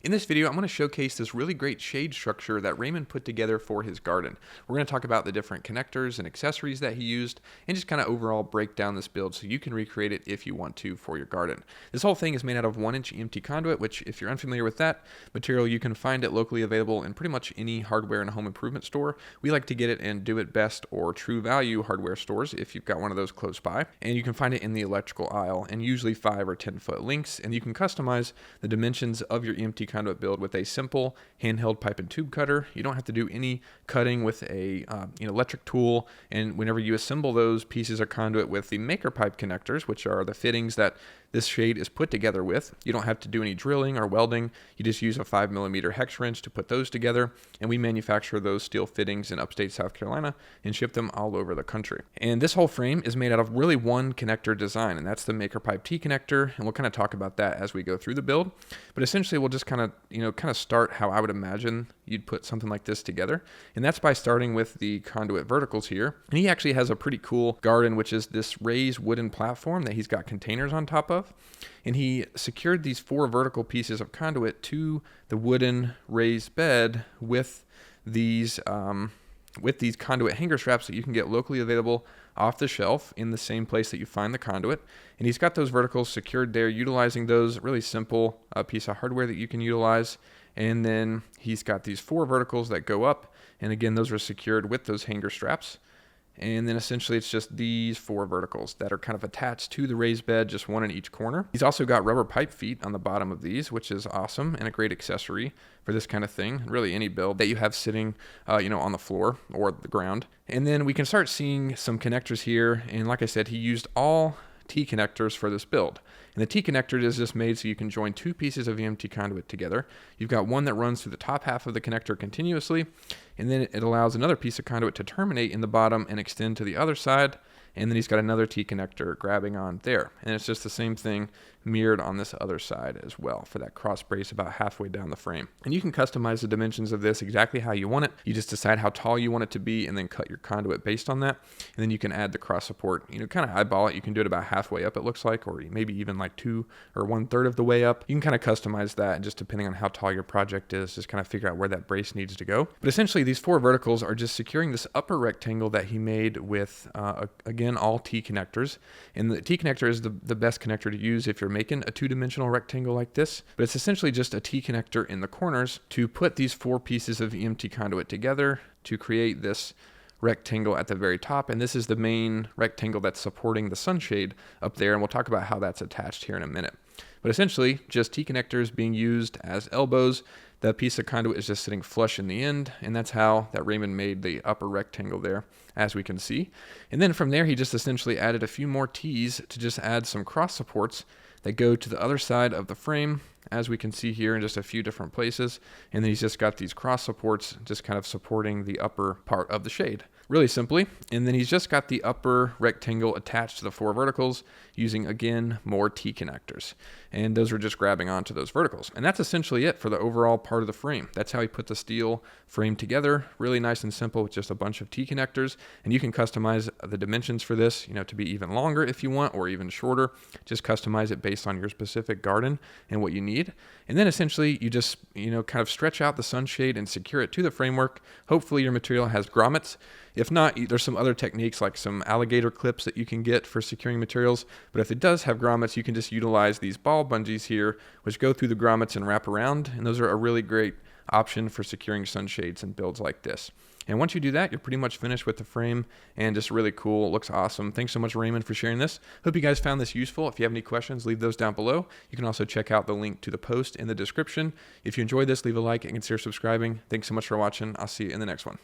In this video, I'm going to showcase this really great shade structure that Raymond put together for his garden. We're going to talk about the different connectors and accessories that he used and just kind of overall break down this build so you can recreate it if you want to for your garden. This whole thing is made out of 1-inch EMT conduit, which if you're unfamiliar with that material, you can find it locally available in pretty much any hardware and home improvement store. We like to get it in Do It Best or True Value hardware stores if you've got one of those close by. And you can find it in the electrical aisle and usually 5 or 10 foot links. And you can customize the dimensions of your EMT conduit build with a simple handheld pipe and tube cutter. You don't have to do any cutting with a electric tool. And whenever you assemble those pieces of conduit with the maker pipe connectors, which are the fittings that this shade is put together with, you don't have to do any drilling or welding. You just use a 5mm hex wrench to put those together, and we manufacture those steel fittings in upstate South Carolina and ship them all over the country. And this whole frame is made out of really one connector design, and that's the maker pipe T connector, and we'll kind of talk about that as we go through the build. But essentially, we'll just kind of start how I would imagine you'd put something like this together, and that's by starting with the conduit verticals here. And he actually has a pretty cool garden, which is this raised wooden platform that he's got containers on top of. And he secured these 4 vertical pieces of conduit to the wooden raised bed with these conduit hanger straps that you can get locally available off the shelf in the same place that you find the conduit. And he's got those verticals secured there, utilizing those really simple piece of hardware that you can utilize. And then he's got these 4 verticals that go up. And again, those are secured with those hanger straps. And then essentially it's just these 4 verticals that are kind of attached to the raised bed, just one in each corner. He's also got rubber pipe feet on the bottom of these, which is awesome and a great accessory for this kind of thing. Really any build that you have sitting, on the floor or the ground. And then we can start seeing some connectors here. And like I said, he used all T connectors for this build. And the T connector is just made so you can join 2 pieces of EMT conduit together. You've got one that runs through the top half of the connector continuously, and then it allows another piece of conduit to terminate in the bottom and extend to the other side. And then he's got another T connector grabbing on there. And it's just the same thing mirrored on this other side as well for that cross brace about halfway down the frame. And you can customize the dimensions of this exactly how you want it. You just decide how tall you want it to be and then cut your conduit based on that. And then you can add the cross support, kind of eyeball it. You can do it about halfway up, it looks like, or maybe even like 2 or 1/3 of the way up. You can kind of customize that, and just depending on how tall your project is, just kind of figure out where that brace needs to go. But essentially these 4 verticals are just securing this upper rectangle that he made with, again, all T connectors. And the T connector is the best connector to use if you're making a 2-dimensional rectangle like this. But it's essentially just a T connector in the corners to put these 4 pieces of EMT conduit together to create this rectangle at the very top. And this is the main rectangle that's supporting the sunshade up there. And we'll talk about how that's attached here in a minute. But essentially just T connectors being used as elbows. That piece of conduit is just sitting flush in the end, and that's how that Raymond made the upper rectangle there, as we can see. And then from there, he just essentially added a few more T's to just add some cross supports that go to the other side of the frame, as we can see here in just a few different places. And then he's just got these cross supports just kind of supporting the upper part of the shade, really simply. And then he's just got the upper rectangle attached to the 4 verticals using, again, more T connectors. And those are just grabbing onto those verticals. And that's essentially it for the overall part of the frame. That's how he put the steel frame together. Really nice and simple with just a bunch of T connectors. And you can customize the dimensions for this, to be even longer if you want, or even shorter. Just customize it based on your specific garden and what you need. And then essentially you just, kind of stretch out the sunshade and secure it to the framework. Hopefully your material has grommets. If not, there's some other techniques like some alligator clips that you can get for securing materials. But if it does have grommets, you can just utilize these ball bungees here, which go through the grommets and wrap around. And those are a really great option for securing sunshades and builds like this. And once you do that, you're pretty much finished with the frame, and just really cool. It looks awesome. Thanks so much, Raymond, for sharing this. Hope you guys found this useful. If you have any questions, leave those down below. You can also check out the link to the post in the description. If you enjoyed this, leave a like and consider subscribing. Thanks so much for watching. I'll see you in the next one.